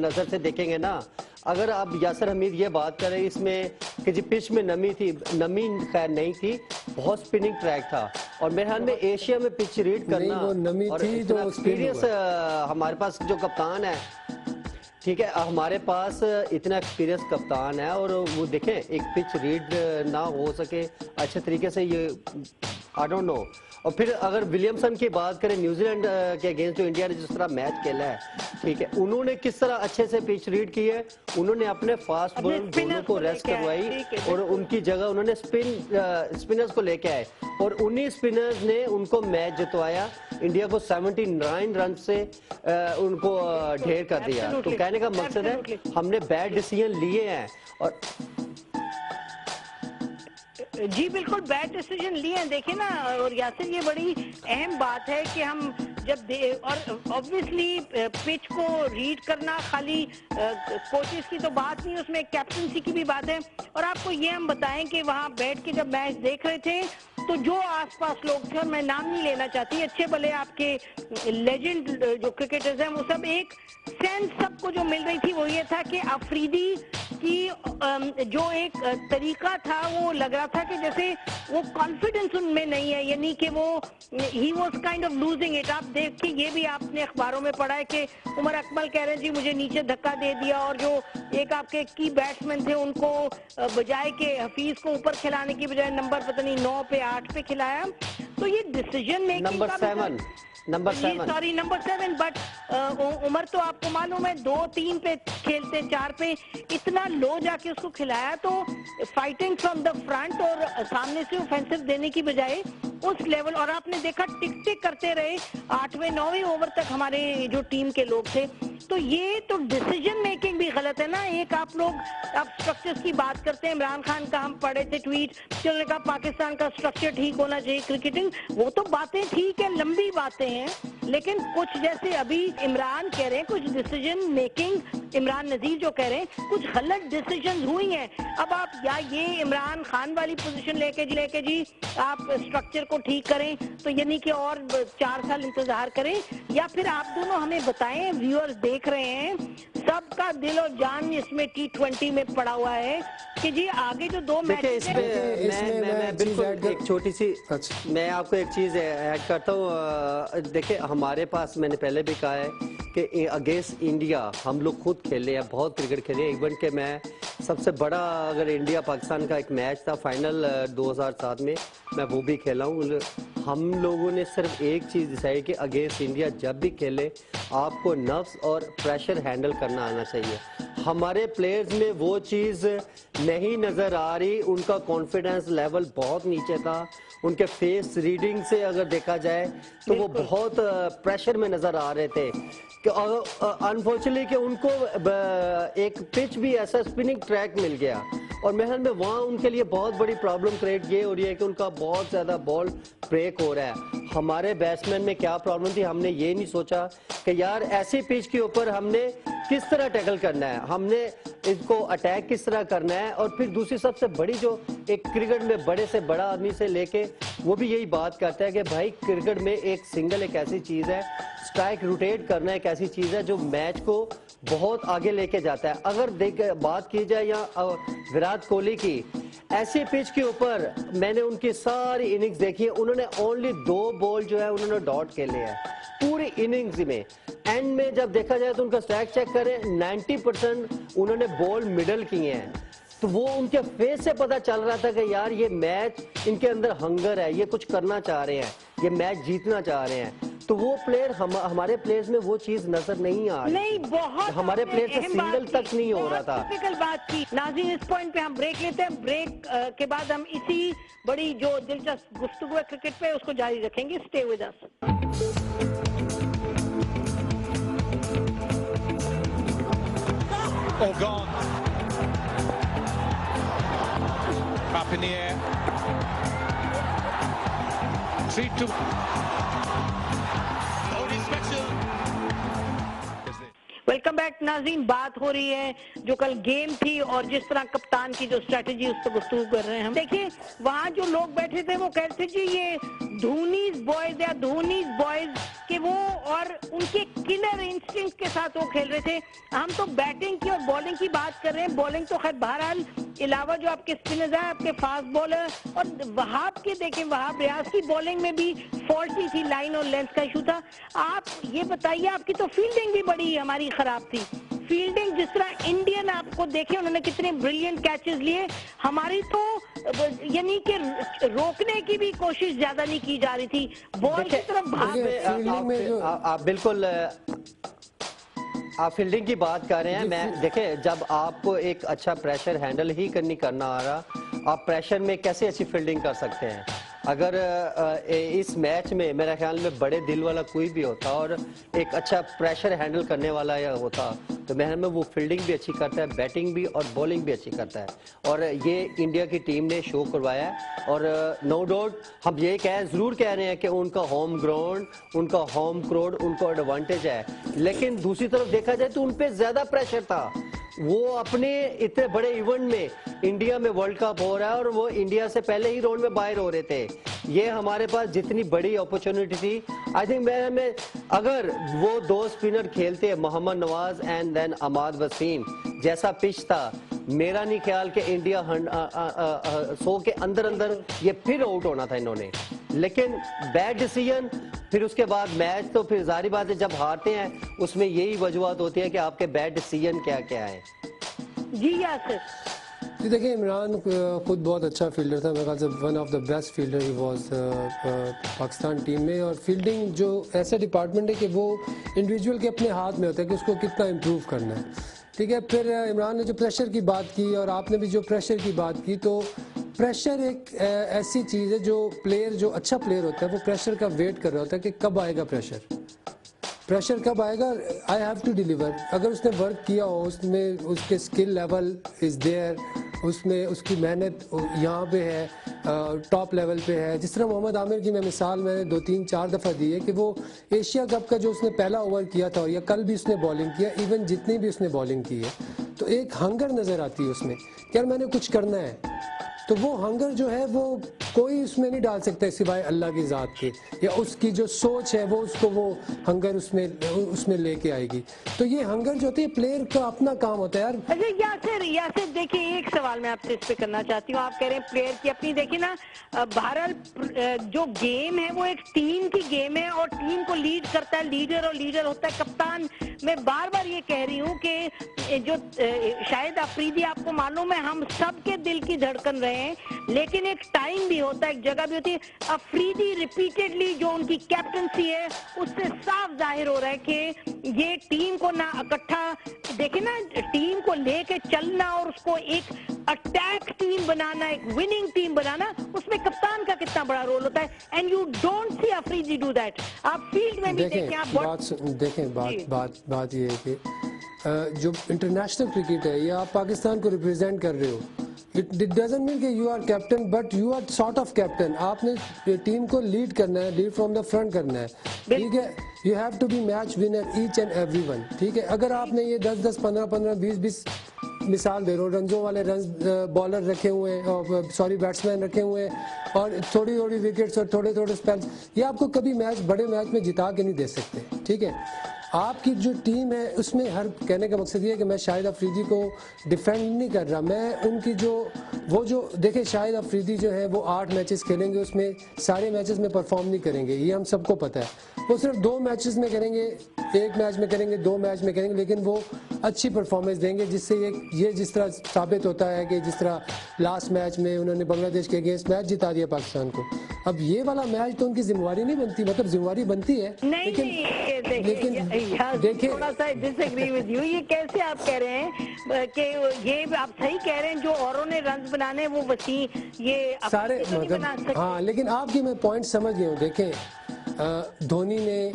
नज़र से देखेंगे ना। अगर आप यासर हमीद ये बात करें इसमें कि जी पिच में नमी थी, नमी खैर नहीं थी, बहुत स्पिनिंग ट्रैक था, और मेरे ख्याल में एशिया में पिच रीड करना वो नमी और थी इतना जो एक्सपीरियंस हमारे पास जो कप्तान है, ठीक है, हमारे पास इतना एक्सपीरियंस कप्तान है, और वो देखें एक पिच रीड ना हो सके अच्छे तरीके से, ये आई डोंट नो। और फिर अगर विलियमसन की बात करें न्यूजीलैंड के अगेंस्ट जो इंडिया ने जिस तरह मैच खेला है, ठीक है, उन्होंने किस तरह अच्छे से पिच रीड की है, उन्होंने अपने फास्ट बॉलर दोनों को रेस्ट करवाई और उनकी जगह उन्होंने स्पिनर्स को लेके आए, और उन्हीं स्पिनर्स ने उनको मैच जितवाया। इंडिया को 79 रन से उनको ढेर कर दिया। तो कहने का मकसद है हमने बैड डिसीजन लिए हैं, और जी बिल्कुल बैड डिसीजन लिए हैं। देखिए ना, और यासिर ये बड़ी अहम बात है कि हम जब और ऑब्वियसली पिच को रीड करना खाली कोचेस की तो बात नहीं, उसमें कैप्टनसी की भी बात है। और आपको ये हम बताएं कि वहाँ बैठ के जब मैच देख रहे थे तो जो आसपास लोग थे, और मैं नाम नहीं लेना चाहती, अच्छे भले आपके लेजेंड जो क्रिकेटर्स हैं, वो सब एक सेंस सबको जो मिल रही थी वो ये था कि अफरीदी की जो एक तरीका था वो लग रहा था कि जैसे वो कॉन्फिडेंस उनमें नहीं है, यानी कि वो he was kind of losing it. आप देख के ये भी आपने अखबारों में पढ़ा है कि उमर अकमल कह रहे हैं जी मुझे नीचे धक्का दे दिया, और जो एक आपके की बैट्समैन थे उनको बजाय के हफीज को ऊपर खिलाने की बजाय नंबर पता नहीं 9 पे 8 पे खिलाया। तो ये decision making number 7 but Umar तो आपको मालूम है 2-3 पे खेलते, 4 पे इतना लो जाके उसको खिलाया। तो फाइटिंग फ्रॉम द फ्रंट और सामने से ऑफेंसिव देने की बजाय उस लेवल, और आपने देखा टिक टिक करते रहे 8वें 9वें ओवर तक हमारे जो टीम के लोग थे। तो ये तो डिसीजन मेकिंग भी गलत है ना। एक आप लोग आप स्ट्रक्चर्स की बात करते हैं, इमरान खान का हम पढ़े थे ट्वीट कि उन्होंने कहा पाकिस्तान का स्ट्रक्चर ठीक होना चाहिए क्रिकेटिंग, वो तो बातें ठीक है, लंबी बातें हैं, लेकिन कुछ जैसे अभी इमरान कह रहे हैं कुछ डिसीजन मेकिंग, इमरान नजीर जो कह रहे हैं कुछ गलत डिसीजन हुई हैं। अब आप या ये इमरान खान वाली पोजीशन लेके जी आप स्ट्रक्चर को ठीक करें, तो यानी कि और 4 साल इंतजार करें, या फिर आप दोनों हमें बताएं, व्यूअर्स देख रहे हैं, सबका दिल और जान इसमें T20 में पड़ा हुआ है कि जी आगे जो 2 मैच मैं बिल्कुल एक छोटी सी मैं आपको एक चीज ऐड करता हूँ। देखिए हमारे पास, मैंने पहले भी कहा है कि अगेंस्ट इंडिया हम लोग खुद खेले हैं, बहुत क्रिकेट खेले हैं। इवन के मैं सबसे बड़ा अगर इंडिया पाकिस्तान का एक मैच था फाइनल 2007 में, मैं वो भी खेला हूँ। हम लोगों ने सिर्फ एक चीज़ डिसाइड कि अगेंस्ट इंडिया जब भी खेले आपको नर्व्स और प्रेशर हैंडल करना आना चाहिए। हमारे प्लेयर्स में वो चीज़ नहीं नज़र आ रही, उनका कॉन्फिडेंस लेवल बहुत नीचे था। उनके फेस रीडिंग से अगर देखा जाए तो वो बहुत प्रेशर में नज़र आ रहे थे। अनफॉर्चुनेटली कि उनको एक पिच भी ऐसा स्पिनिंग ट्रैक मिल गया, और महल में वहाँ उनके लिए बहुत बड़ी प्रॉब्लम क्रिएट ये हो रही है कि उनका बहुत ज़्यादा बॉल ब्रेक हो रहा है। हमारे बैट्समैन में क्या प्रॉब्लम थी, हमने ये नहीं सोचा कि यार ऐसी पिच के ऊपर हमने किस तरह टैकल करना है, हमने इसको अटैक किस तरह करना है। और फिर दूसरी सबसे बड़ी जो एक क्रिकेट में बड़े से बड़ा आदमी से लेके वो भी यही बात करता है कि भाई क्रिकेट में एक सिंगल एक ऐसी चीज़ है, स्ट्राइक रोटेट करना एक ऐसी चीज़ है जो मैच को बहुत आगे लेके जाता है। अगर बात की जाए या विराट कोहली की, ऐसी पिच के ऊपर मैंने उनकी सारी इनिंग्स देखी है, उन्होंने ओनली 2 बॉल जो है उन्होंने डॉट खेले हैं पूरी इनिंग्स में। एंड में जब देखा जाए तो उनका स्ट्राइक चेक करें 90% उन्होंने बॉल मिडल किए हैं। तो वो उनके फेस से पता चल रहा था कि यार ये मैच इनके अंदर हंगर है, ये कुछ करना चाह रहे हैं, ये मैच जीतना चाह रहे हैं। تو وہ پلیئر ہمارے پلیئرز میں وہ چیز نظر نہیں آ رہی. نہیں بہت ہمارے پلیئر سے سنگل تک نہیں ہو رہا تھا. ٹیکنیکل بات کی. ناظرین اس پوائنٹ پہ ہم بریک لیتے ہیں. بریک کے بعد ہم اسی بڑی جو دلچسپ گفتگو ہے کرکٹ پہ اس کو جاری رکھیں گے. Stay with us. All gone. Up in the air. 3-2. Welcome back ناظرین. بات ہو رہی ہے جو کل گیم تھی اور جس طرح کپتان کی جو اسٹریٹجی اس پہ گفتگو کر رہے ہیں ہم. دیکھیں وہاں جو لوگ بیٹھے تھے وہ کہتے تھے جی یہ دھونیز بوائز یا دھونیز بوائز کہ وہ اور ان کے کلر انسٹنکٹ کے ساتھ وہ کھیل رہے تھے. ہم تو بیٹنگ کی اور بالنگ کی بات کر رہے ہیں. بالنگ تو خیر بہرحال علاوہ جو آپ کے اسپنرز ہیں آپ کے فاسٹ بالر اور وہاب کے دیکھیں وہاب ریاض کی بالنگ میں بھی فالٹی تھی. لائن اور لینتھ کا ایشو تھا. آپ یہ بتائیے آپ کی تو فیلڈنگ بھی بڑی ہماری خراب تھی. فیلڈنگ جس طرح انڈین آپ کو دیکھیں انہوں نے کتنے بریلینٹ کیچز لیے. ہماری تو یعنی کہ روکنے کی بھی کوشش زیادہ نہیں کی جا رہی تھی. بال کی طرف آپ بالکل آپ فیلڈنگ کی بات کر رہے ہیں. میں دیکھیں جب آپ کو ایک اچھا پریشر ہینڈل ہی کرنا آ رہا آپ پریشر میں کیسے اچھی فیلڈنگ کر سکتے ہیں. اگر اس میچ میں میرا خیال میں بڑے دل والا کوئی بھی ہوتا اور ایک اچھا پریشر ہینڈل کرنے والا ہوتا تو میں وہ فیلڈنگ بھی اچھی کرتا ہے, بیٹنگ بھی اور بولنگ بھی اچھی کرتا ہے. اور یہ انڈیا کی ٹیم نے شو کروایا ہے. اور نو ڈاؤٹ ہم یہ ضرور کہہ رہے ہیں کہ ان کا ہوم گراؤنڈ, ان کا ہوم کراؤڈ ان کو ایڈوانٹیج ہے. لیکن دوسری طرف دیکھا جائے تو ان پہ زیادہ پریشر تھا. وہ اپنے اتنے بڑے ایونٹ میں انڈیا میں ورلڈ کپ ہو رہا ہے اور وہ انڈیا سے پہلے ہی راؤنڈ میں باہر ہو رہے تھے. یہ ہمارے پاس جتنی بڑی اپرچونٹی تھی آئی تھنک میں اگر وہ دو اسپنر کھیلتے محمد نواز اینڈ دین عماد وسیم جیسا پچ تھا میرا نہیں خیال کہ انڈیا 100 کے اندر یہ پھر آؤٹ ہونا تھا انہوں نے. لیکن بیڈ ڈیسیژن پھر اس کے بعد میچ تو پھر ظاہری بات ہے جب ہارتے ہیں اس میں یہی وجوہات ہوتی ہیں کہ آپ کے بیڈ ڈیسیژن کیا ہے. جی یاسر جی دیکھیں عمران خود بہت اچھا فیلڈر تھا. میرے خیال سے one of the best fielder he was Pakistan team میں. اور فیلڈنگ جو ایسا ڈپارٹمنٹ ہے کہ وہ انڈیویجول کے اپنے ہاتھ میں ہوتا ہے کہ اس کو کتنا امپروو کرنا ہے. ٹھیک ہے. پھر عمران نے جو پریشر کی بات کی اور آپ نے بھی جو پریشر کی بات کی تو پریشر ایک ایسی چیز ہے جو پلیئر جو اچھا پلیئر ہوتا ہے وہ پریشر کا ویٹ کر رہا ہوتا ہے کہ کب آئے گا پریشر کب آئے گا. I have to deliver. اگر اس نے ورک کیا ہو اس میں اس کے اسکل لیول از دیئر, اس میں اس کی محنت یہاں پہ ہے ٹاپ لیول پہ ہے. جس طرح محمد عامر کی میں مثال میں نے 2-3-4 دفعہ دی ہے کہ وہ ایشیا کپ کا جو اس نے پہلا اوور کیا تھا یا کل بھی اس نے بالنگ کیا ایون جتنی بھی اس نے بالنگ کی ہے تو ایک ہنگر نظر آتی ہے اس میں کہ یار میں نے کچھ کرنا ہے. تو وہ ہنگر جو ہے وہ کوئی اس میں نہیں ڈال سکتا سوائے اللہ کی ذات کے یا اس کی جو سوچ ہے وہ اس کو وہ ہنگر اس میں لے کے آئے گی. تو یہ ہنگر جو ہوتی ہے پلیئر کا اپنا کام ہوتا ہے یار. اچھا یاسر دیکھیں ایک سوال میں آپ سے اس پہ کرنا چاہتی ہوں. آپ کہہ رہے ہیں پلیئر کی اپنی دیکھیں نا بہرحال جو گیم ہے وہ ایک ٹیم کی گیم ہے اور ٹیم کو لیڈ کرتا ہے لیڈر اور لیڈر ہوتا ہے کپتان. میں بار بار یہ کہہ رہی ہوں کہ جو شاید افریدی آپ کو معلوم ہے ہم سب کے دل کی دھڑکن رہے ہیں لیکن ایک ٹائم بھی ہوتا ہے ایک جگہ بھی ہوتی ہے. افریدی ریپیٹڈلی جو ان کی کیپٹنسی ہے اس سے صاف ظاہر ہو رہا ہے کہ یہ ٹیم کو نہ اکٹھا دیکھیں نا ٹیم کو لے کے چلنا اور اس کو ایک اٹیک ٹیم بنانا ایک وننگ ٹیم بنانا اس میں کپتان کا کتنا بڑا رول ہوتا ہے. And you don't see Afridi do that. آپ فیلڈ میں بھی دیکھیں آپ بات یہ ہے کہ جو انٹرنیشنل کرکٹ ہے یا آپ پاکستان کو ریپرزینٹ کر رہے ہو It doesn't mean کہ you are captain but you are sort of captain. آپ نے ٹیم کو لیڈ کرنا ہے لیڈ فرام دا فرنٹ کرنا ہے. ٹھیک ہے. You have to be match winner each and every one. ٹھیک ہے. اگر آپ نے یہ 10-10 15-15 20-20 مثال دے رہے ہو رنزوں والے رنز بالر رکھے ہوئے ہیں سوری بیٹسمین رکھے ہوئے ہیں اور تھوڑی وکٹس اور تھوڑے اسپیلز یہ آپ کو کبھی بڑے میچ میں جتا کے نہیں دے سکتے. ٹھیک ہے. آپ کی جو ٹیم ہے اس میں ہر کہنے کا مقصد یہ ہے کہ میں شاہد افریدی کو ڈیفینڈ نہیں کر رہا. میں ان کی جو دیکھیں شاہد افریدی جو ہے وہ 8 میچز کھیلیں گے اس میں سارے میچز میں پرفارم نہیں کریں گے یہ ہم سب کو پتہ ہے. وہ صرف 2 میچز میں کریں گے, 1 میچ میں کریں گے, 2 میچ میں کریں گے, لیکن وہ اچھی پرفارمنس دیں گے, جس سے یہ جس طرح ثابت ہوتا ہے کہ جس طرح لاسٹ میچ میں انہوں نے بنگلہ دیش کے اگینسٹ میچ جتا دیا پاکستان کو. اب یہ والا میچ تو ان کی ذمہ داری نہیں بنتی, مطلب ذمہ داری بنتی ہے, لیکن دیکھیں تھوڑا سا ڈس ایگری ود یو. یہ کیسے آپ کہہ رہے ہیں کہ یہ آپ صحیح کہہ رہے ہیں, جو اوروں نے رنز بنانے وہ وسیع یہ سارے مطلب ہاں, لیکن آپ کی میں پوائنٹ سمجھ گیا ہوں. دیکھیں دھونی نے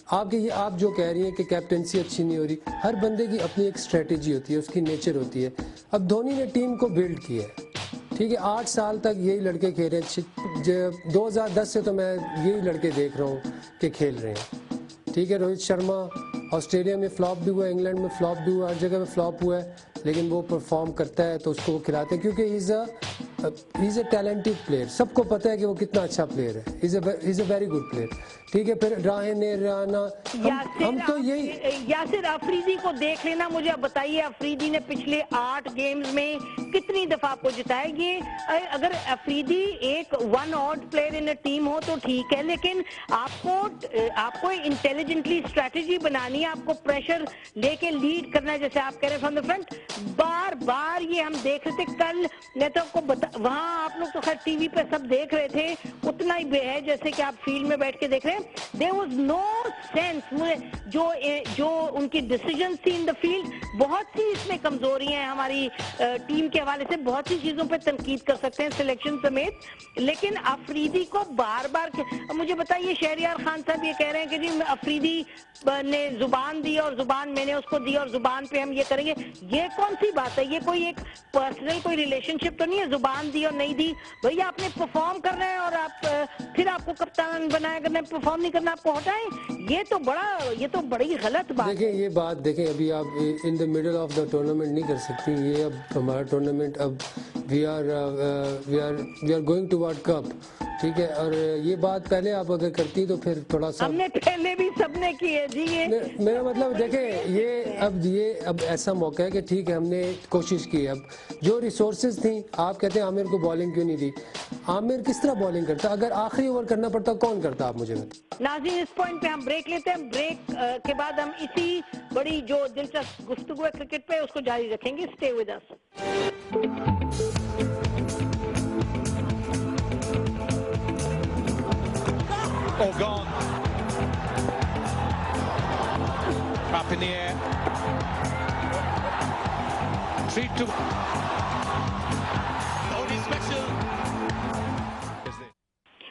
آپ جو کہہ رہی ہیں کہ کیپٹنسی اچھی نہیں ہو رہی, ہر بندے کی اپنی ایک اسٹریٹجی ہوتی ہے, اس کی نیچر ہوتی ہے. اب دھونی نے ٹیم کو بلڈ کیا ہے, ٹھیک ہے, 8 سال تک یہی لڑکے کھیل رہے ہیں, 2010 سے تو میں یہی لڑکے دیکھ رہا ہوں کہ کھیل رہے ہیں, ٹھیک ہے. روہت شرما آسٹریلیا میں فلاپ بھی ہوا, انگلینڈ میں فلاپ بھی ہوا, ہر جگہ میں فلاپ ہوا ہے, لیکن وہ پرفارم کرتا ہے تو اس کو وہ کھلاتے ہیں, کیونکہ ہیز اے ٹیلنٹڈ پلیئر. سب کو پتہ ہے کہ وہ کتنا اچھا پلیئر ہے, has a very good player, ٹھیک ہے. پھر رانا ہم تو یہی یاسر افریدی کو دیکھ لینا. مجھے اب بتائیے افریدی نے پچھلے 8 گیمز میں کتنی دفعہ آپ کو جتایا. یہ اگر افریدی ایک one out player in team ہو تو ٹھیک ہے, لیکن آپ کو انٹیلیجنٹلی اسٹریٹجی بنانی ہے, آپ کو پریشر لے کے لیڈ کرنا ہے, جیسے آپ کہہ رہے ہیں فرام دا فرنٹ. بار بار یہ ہم دیکھ رہے تھے, کل میں تو آپ کو وہاں آپ لوگ تو خیر ٹی وی پہ سب دیکھ رہے تھے, اتنا ہی بے ہے جیسے کہ آپ فیلڈ میں بیٹھ کے دیکھ رہے ہیں. there was no sense. جو ان کی ڈیسیجنز تھی ان دا فیلڈ, بہت سی اس میں کمزوریاں ہیں ہماری ٹیم کے حوالے سے, بہت سی چیزوں پہ تنقید کر سکتے ہیں سلیکشن سمیت, لیکن افریدی کو بار بار. مجھے بتائیے شہریار خان صاحب یہ کہہ رہے ہیں کہ جی افریدی نے زبان دی اور زبان میں نے اس کو دی اور زبان پہ ہم یہ کریں گے. یہ کون سی بات ہے؟ یہ کوئی ایک پرسنل کوئی ریلیشن شپ تو نہیں ہے, زبان دی اور نہیں دی. بھئی آپ نے پرفارم کرنا ہے اور آپ پھر آپ کو کپتان بنایا کرنا ہے, پرفارم نہیں کرنا آپ کو ہٹائیں. یہ تو بڑی غلط بات ہے. دیکھیں یہ بات دیکھیں, ابھی آپ in the middle of the tournament نہیں کر سکتی. یہ اب ہمارا ٹورنامنٹ, اب we are going to world cup, ٹھیک ہے. اور یہ بات پہلے آپ اگر کرتی تو پھر تھوڑا سا ہم نے پہلے بھی سب نے کی ہے جی. میرا مطلب دیکھیں یہ اب ایسا موقع ہے کہ ٹھیک ہے ہم نے کوشش کی. اب جو ریسورسز تھیں, آپ کہتے ہیں عامر کو بالنگ کیوں نہیں دی, عامر کس طرح بالنگ کرتا, اگر آخری اوور کرنا پڑتا کون کرتا, آپ مجھے بتائیں. ناظرین اس پوائنٹ پہ ہم بریک لیتے ہیں, بریک کے بعد ہم اسی بڑی جو دلچسپ گفتگو ہے کرکٹ پہ اس کو جاری رکھیں گے. Stay with us. All gone. Up in the air. 3-2. Only special.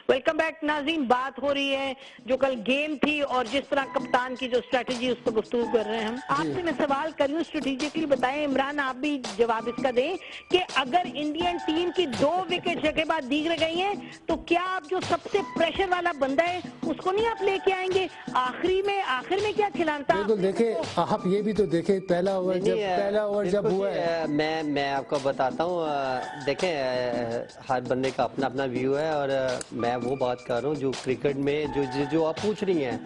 Welcome back ناظرین. بات ہو رہی ہے جو کل گیم تھی اور جس طرح کپتان کی جو اسٹریٹجی اس پر گفتگو کر رہے ہیں ہم. آپ سے میں سوال کر رہی ہوں, اسٹریٹجکلی بتائیں. عمران آپ بھی جواب اس کا دیں کہ اگر انڈین ٹیم کی 2 وکٹ کے بعد دیگر گئی ہیں تو کیا آپ جو سب سے پریشر والا بندہ ہے اس کو نہیں آپ لے کے آئیں گے آخر میں کیا کھلانا. بالکل. دیکھیں آپ یہ بھی تو دیکھیں, پہلا اوور جب ہوا ہے, میں آپ کو بتاتا ہوں. دیکھیں ہر بندے کا اپنا اپنا ویو ہے, اور میں وہ بات کر رہا ہوں جو کرکٹ میں جو آپ پوچھ رہی ہیں.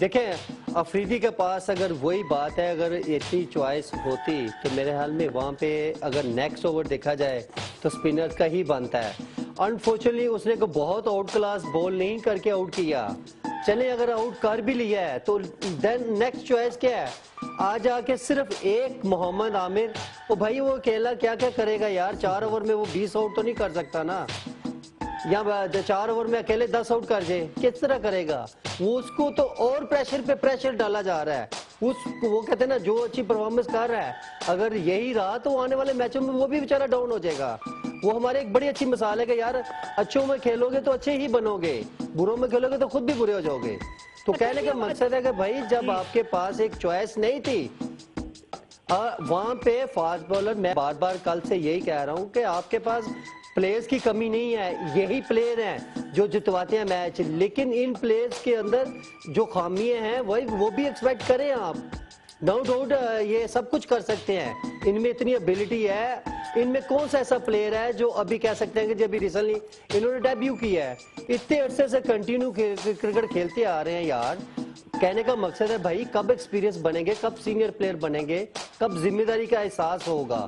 دیکھیں افریدی کے پاس اگر وہی بات ہے, اگر اتنی چوائس ہوتی تو میرے حال میں وہاں پہ اگر نیکسٹ اوور دیکھا جائے تو سپنر کا ہی بنتا ہے. انفارچونیٹلی اس نے بہت آؤٹ کلاس بال نہیں کر کے آؤٹ کیا. چلیں اگر آؤٹ کر بھی لیا ہے تو دین نیکسٹ چوائس کیا ہے, آ جا کے صرف ایک محمد عامر. وہ بھائی وہ اکیلا کیا کرے گا یار, 4 اوور میں وہ 20 آؤٹ تو نہیں کر سکتا نا, یا 4 اوور میں اکیلے 10 آؤٹ کر جائے, کس طرح کرے گا. وہ اس کو تو اور پریشر پہ پریشر ڈالا جا رہا ہے. وہ کہتے ہیں نا جو اچھی پرفارمنس کر رہا ہے, اگر یہی رہا تو آنے والے میچوں میں وہ بھی بیچارہ ڈاؤن ہو جائے گا. وہ ہمارے ایک بڑی اچھی مثال ہے کہ یار اچھوں میں کھیلو گے تو اچھے ہی بنو گے, بروں میں کھیلو گے تو خود بھی برے ہو جاؤ گے. تو کہنے کا مقصد ہے کہ بھائی جب آپ کے پاس ایک چوائس نہیں تھی وہاں پہ فاسٹ بولر, میں بار بار کل سے یہی کہہ رہا ہوں کہ آپ کے پاس پلیئرز کی کمی نہیں ہے, یہی پلیئر ہیں جو جتواتے ہیں میچ. لیکن ان پلیئرز کے اندر جو خامیاں ہیں وہ بھی ایکسپیکٹ کریں آپ. نو ڈاؤٹ یہ سب کچھ کر سکتے ہیں, ان میں اتنی ابیلٹی ہے. ان میں کون سا ایسا پلیئر ہے جو ابھی کہہ سکتے ہیں کہ جب ریسنٹلی انہوں نے ڈیبیو کیا ہے, اتنے عرصے سے کنٹینیو کرکٹ کھیلتے آ رہے ہیں یار. کہنے کا مقصد ہے بھائی کب ایکسپیرینس بنیں گے, کب سینئر پلیئر بنیں گے, کب ذمہ داری کا احساس ہوگا.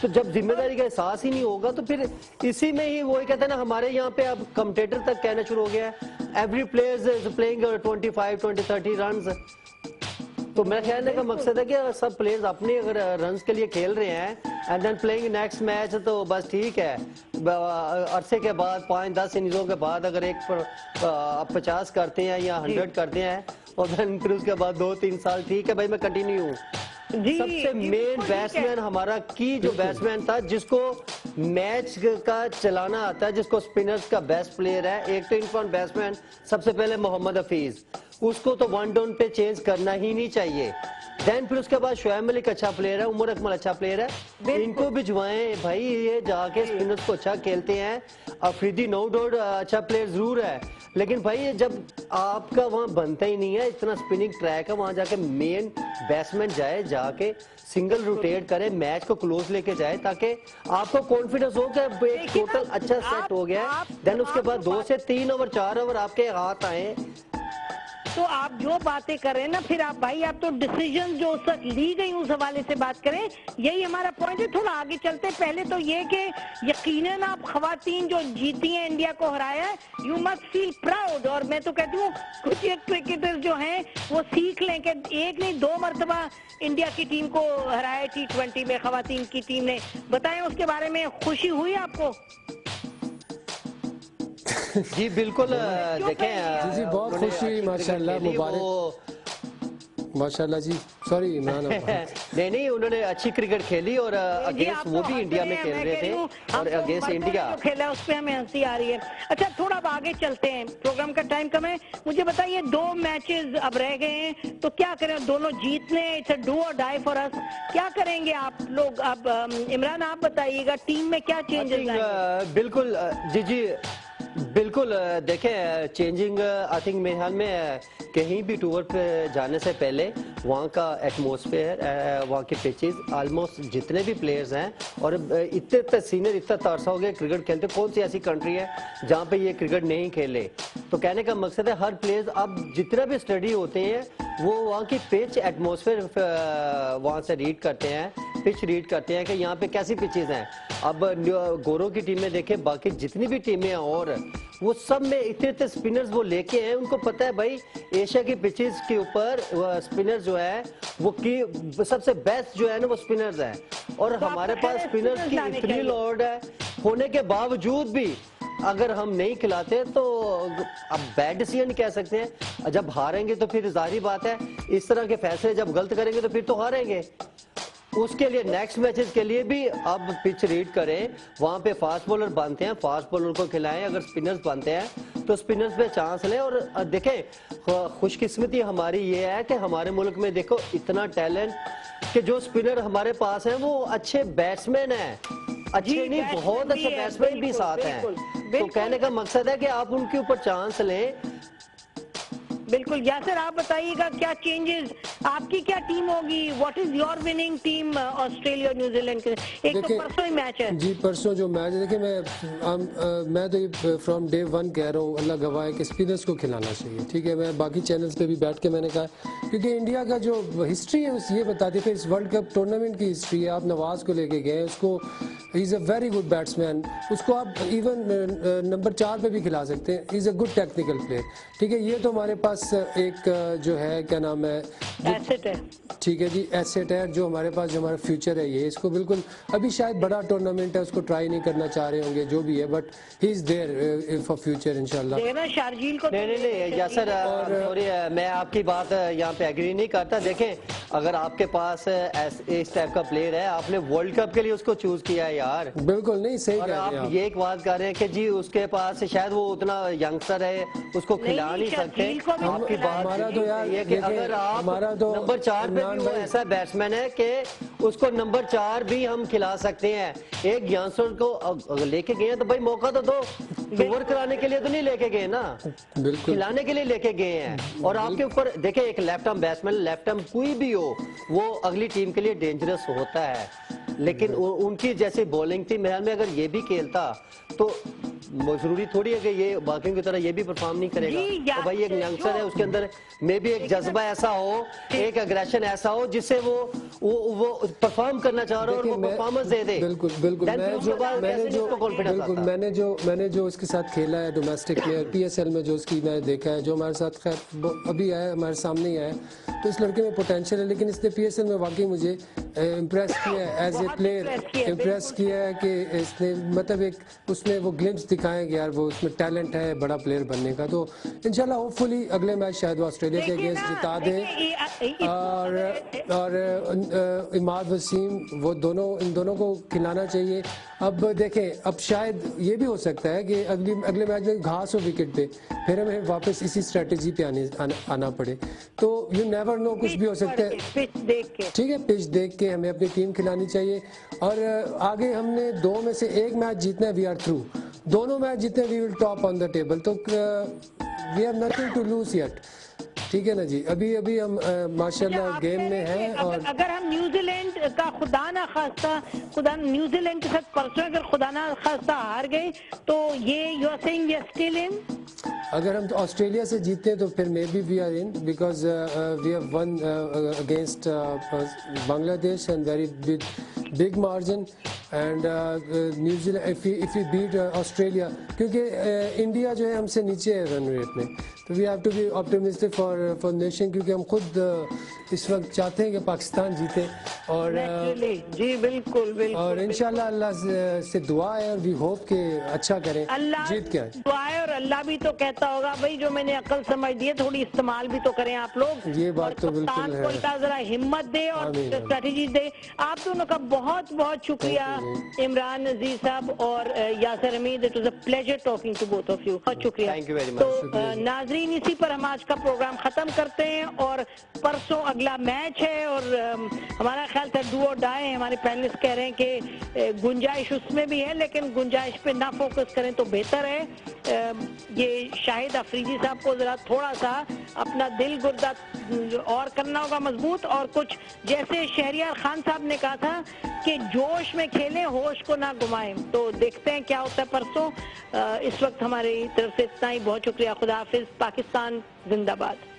تو جب ذمہ داری کا احساس ہی نہیں ہوگا تو پھر اسی میں ہی وہی کہتے ہیں نا ہمارے یہاں پہ اب کمنٹیٹر تک کہنا شروع ہو گیا ہے every player is playing 25 20 30 runs. تو میرا خیال ہے کا مقصد ہے کہ سب پلیئرز اپنے اگر رنز کے لیے کھیل رہے ہیں and then playing next match تو بس ٹھیک ہے. عرصے کے بعد 5-10 اننگزوں کے بعد اگر ایک پر 50 کرتے ہیں یا 100 کرتے ہیں اور پھر اس کے بعد 2-3 سال ٹھیک ہے بھائی میں کنٹینیو ہوں. سب سے مین بیٹسمین ہمارا کی جو بیٹسمین تھا جس کو میچ کا چلانا آتا ہے جس کو سپنرز کا بیسٹ پلیئر ہے ایک تو ان فرنٹ بیٹسمین سب سے پہلے محمد حفیظ, اس کو تو ون ڈاؤن پہ چینج کرنا ہی نہیں چاہیے. دین پھر اس کے بعد شعیب ملک اچھا پلیئر ہے, عمر اکمل اچھا پلیئر ہے, ان کو بھجوائیں بھائی یہ جا کے سپنرز کو اچھا کھیلتے ہیں. افریدی نو ڈاؤٹ اچھا پلیئر ضرور ہے لیکن بھائی جب آپ کا وہاں بنتا ہی نہیں ہے اتنا سپننگ ٹریک ہے وہاں جا کے مین بیٹسمین جائے جا کے سنگل روٹیٹ کرے میچ کو کلوز لے کے جائے تاکہ آپ کو کانفیڈنس ہو کہ ایک ٹوٹل اچھا سیٹ ہو گیا ہے. دین اس کے بعد 2 سے 3 اوور 4 اوور آپ کے ہاتھ آئے. تو آپ جو باتیں کر رہے ہیں نا پھر آپ بھائی آپ تو ڈیسیژن جو اس وقت لی گئی اس حوالے سے بات کریں, یہی ہمارا پوائنٹ ہے. تھوڑا آگے چلتے پہلے تو یہ کہ یقیناً آپ خواتین جو جیتی ہیں انڈیا کو ہرایا ہے یو مسٹ فیل پراؤڈ, اور میں تو کہتی ہوں کچھ کرکٹر جو ہیں وہ سیکھ لیں کہ ایک نہیں 2 مرتبہ انڈیا کی ٹیم کو ہرایا T20 میں خواتین کی ٹیم نے. بتائیں اس کے بارے میں خوشی ہوئی آپ کو؟ جی بالکل دیکھیں جی بہت خوشی ماشاءاللہ مبارک ماشاءاللہ. جی سوری عمران نہیں انہوں نے اچھی کرکٹ کھیلی اور اگینسٹ وہ بھی انڈیا میں کھیل رہے تھے اور اگینسٹ انڈیا کھیلا اس پہ ہمیں ہنسی آ رہی ہے. اچھا تھوڑا اب آگے چلتے ہیں, پروگرام کا ٹائم کم ہے. مجھے بتائیے 2 میچز اب رہ گئے ہیں تو کیا کریں, دونوں جیتنے اٹس اے ڈو اور ڈائی فار اس, کیا کریں گے آپ لوگ؟ اب عمران آپ بتائیے گا ٹیم میں کیا چینجز آئیں گے؟ بالکل جی بالکل دیکھیں چینجنگ آئی تھنک میرے خیال میں کہیں بھی ٹور پہ جانے سے پہلے وہاں کا ایٹماسفیئر وہاں کے پچز آلموسٹ جتنے بھی پلیئرز ہیں اور اتنے سینئر اتنا عرصہ ہو گیا کرکٹ کھیلتے, کون سی ایسی کنٹری ہے جہاں پہ یہ کرکٹ نہیں کھیلے. تو کہنے کا مقصد ہے ہر پلیئرز اب جتنا بھی اسٹڈی ہوتے ہیں وہ وہاں کی پچ ایٹماسفیئر وہاں سے ریڈ کرتے ہیں, پچ ریڈ کرتے ہیں کہ یہاں پہ کیسی پچز ہیں. اب گوروں کی ٹیمیں دیکھیں باقی جتنی بھی ٹیمیں ہیں اور وہ سب میں اتنے سپنرز وہ لے کے ہیں, ان کو پتہ ہے بھائی ایشیا کی پچز کے اوپر سپنرز جو ہے وہ کی سب سے بیسٹ جو ہے نا وہ سپنرز ہیں. اور ہمارے پاس سپنرز کی اتنی لوڈ ہے ہونے کے باوجود بھی اگر ہم نہیں کھلاتے تو اب بیڈ ڈیسیژن کہہ سکتے ہیں. جب ہاریں گے تو پھر ظاہری بات ہے اس طرح کے فیصلے جب غلط کریں گے تو پھر تو ہاریں گے. اس کے لیے نیکسٹ میچز کے لیے بھی اب پچ ریڈ کریں, وہاں پہ فاسٹ بولر بنتے ہیں فاسٹ بولر کو کھلائیں, اگر سپنرز بنتے ہیں تو سپنرز پہ چانس لیں. اور دیکھیں خوش قسمتی ہماری یہ ہے کہ ہمارے ملک میں دیکھو اتنا ٹیلنٹ کہ جو سپنر ہمارے پاس ہیں وہ اچھے بیٹسمین ہیں, اچھے نہیں بہت اچھے بیٹسمین بھی ساتھ ہیں. تو کہنے کا مقصد ہے کہ آپ ان کے اوپر چانس لیں. بالکل. یاسر آپ بتائیے گا کیا چینجز, آپ کی کیا ٹیم ہوگی, what is your winning team Australia اور نیوزی لینڈ کے؟ ایک تو پرسوں ہی میچ ہے. جی پرسوں جو میچ ہے دیکھیں میں تو یہ فرام ڈے 1 کہہ رہا ہوں اللہ گواہ ہے کہ اسپنرز کو کھلانا چاہیے. ٹھیک ہے, میں باقی چینلز پہ بھی بیٹھ کے میں نے کہا کیونکہ انڈیا کا جو ہسٹری ہے یہ بتاتی ہے, اس ورلڈ کپ ٹورنامنٹ کی ہسٹری ہے. آپ نواز کو لے کے گئے, اس کو ہی از اے ویری گڈ بیٹسمین, اس کو آپ ایون نمبر 4 پہ بھی کھلا سکتے ہیں, ہی از اے گڈ ٹیکنیکل پلیئر. ٹھیک ہے, یہ تو ہمارے پاس ایک جو ہے کیا نام ہے ایسٹ ہے. ٹھیک ہے جی ایسٹ ہے جو ہمارے پاس جو ہمارا فیوچر ہے یہ, اس کو بالکل ابھی شاید بڑا ٹورنامنٹ ہے اس کو ٹرائی نہیں کرنا چاہ رہے ہوں گے جو بھی ہے, but he is there for future انشاءاللہ. شارجیل کو نہیں یاسر سوری میں آپ کی بات یہاں پہ ایگری نہیں کرتا. دیکھیں اگر آپ کے پاس اس ٹائپ کا پلیئر ہے آپ نے ورلڈ کپ کے لیے اس کو چوز کیا ہے یار, بالکل نہیں صحیح اور کہہ آپ رہے ہیں. یہ ایک بات کر رہے ہیں کہ جی اس کے پاس شاید وہ اتنا ینگسٹر ہے اس کو کھلا نہیں سکتے. آپ کی بات یہ کہ اگر آپ نمبر 4 پہ بھی وہ ایسا بیٹسمین ہے کہ اس کو نمبر 4 بھی ہم کھلا سکتے ہیں. ایک ینگسٹر کو لے کے گئے ہیں تو بھائی موقع تو دو, اوور کرانے کے لیے تو نہیں لے کے گئے نا, کھلانے کے لیے لے کے گئے ہیں. اور آپ کے اوپر دیکھیں ایک left arm batsman left arm کوئی بھی ہو وہ اگلی ٹیم کے لیے ڈینجرس ہوتا ہے, لیکن ان کی جیسی بولنگ تھی محل میں اگر یہ بھی کھیلتا تو ضروری تھوڑی ہے کہ یہ باقیوں کی طرح یہ بھی پرفارم نہیں کرے گا. تو بھائی ایک ینگسٹر ہے, اس کے اندر میں بھی ایک جذبہ ایسا ہو, ایک اگریشن ایسا ہو جس سے وہ پرفارم کرنا چاہ رہا ہے اور وہ پرفارمنس دے دے. بالکل بالکل میں نے جو اس کے ساتھ کھیلا ہے ڈومیسٹک میں, پی ایس ایل میں جو اس کی میں دیکھا ہے, جو ہمارے ساتھ خیر ابھی آیا ہمارے سامنے ہی آیا, تو اس لڑکے میں پوٹینشیل ہے. لیکن اس نے پی ایس ایل میں واقعی مجھے امپریس کیا ہے ایز اے پلیئر, امپریس کیا ہے کہ اس نے مطلب ایک اس میں وہ گلمپس دکھائے کہ یار وہ اس میں ٹیلنٹ ہے بڑا پلیئر بننے کا. تو انشاءاللہ ہوپ فلی اگلے میچ شاید وہ آسٹریلیا کے اگینسٹ جتا دیں. اور عماد وسیم وہ دونوں, ان دونوں کو کھلانا چاہیے. اب دیکھیں اب شاید یہ بھی ہو سکتا ہے کہ اگلے میچ میں گھاس ہو وکٹ پہ, پھر ہمیں واپس اسی اسٹریٹجی پہ آنا پڑے. تو یو نیور نو, کچھ بھی ہو سکتا ہے. ٹھیک ہے, پچ دیکھ کے ہمیں اپنی ٹیم کھلانی چاہیے. اور آگے ہم نے 2 میں سے 1 میچ جیتنا ہے, وی آر تھرو. دونوں میچ جیتنے we will top on the table. تو we have nothing to lose yet. ٹھیک ہے نا جی, ابھی ہم ماشاءاللہ گیم میں ہیں. اور اگر ہم نیوزی لینڈ کا خدا نہ خواستہ نیوزی لینڈ کے ساتھ پرسوں اگر خدا نہ خواستہ ہار گئے تو یہ you are seeing we are still in. اگر ہم آسٹریلیا سے جیتے ہیں تو پھر may be we are in, because we have won against Bangladesh and very big margin. And New Zealand if we beat Australia, کیونکہ انڈیا جو ہے ہم سے نیچے ہے رن ریٹ میں, تو we have to be optimistic for nation, کیونکہ ہم خود اس وقت چاہتے ہیں کہ پاکستان جیتے. اور جی بالکل اور انشاءاللہ اللہ سے دعا ہے اور we hope کہ اچھا کریں, جیت کے آئیں. دعا ہے اور اللہ بھی تو کہتا ہوگا بھائی جو میں نے عقل سمجھ دی ہے تھوڑی استعمال بھی تو کریں آپ لوگ. یہ بات تو بالکل ہے, اور ذرا ہمت دے اور اسٹریٹجی دے. آپ دونوں کا بہت بہت شکریہ عمران نذیر صاحب اور یاسر حمید. It was a pleasure talking to both of you. بہت شکریہ. Thank you very much. تو ناظرین اسی پر ہم آج کا پروگرام ختم کرتے ہیں, اور پرسوں اگلا میچ ہے اور ہمارا خیال تھا ڈو اور ڈائی. ہمارے پینلسٹ کہہ رہے ہیں کہ گنجائش اس میں بھی ہے لیکن گنجائش پہ نہ فوکس کریں تو بہتر ہے. یہ شاہد افریدی صاحب کو ذرا تھوڑا سا اپنا دل گردہ اور کرنا ہوگا مضبوط, اور کچھ جیسے شہریار خان صاحب نے کہا تھا کہ جوش میں کھیلیں ہوش کو نہ گمائیں. تو دیکھتے ہیں کیا ہوتا ہے پرسوں. اس وقت ہماری طرف سے اتنا ہی. بہت شکریہ. خدا حافظ. پاکستان زندہ باد.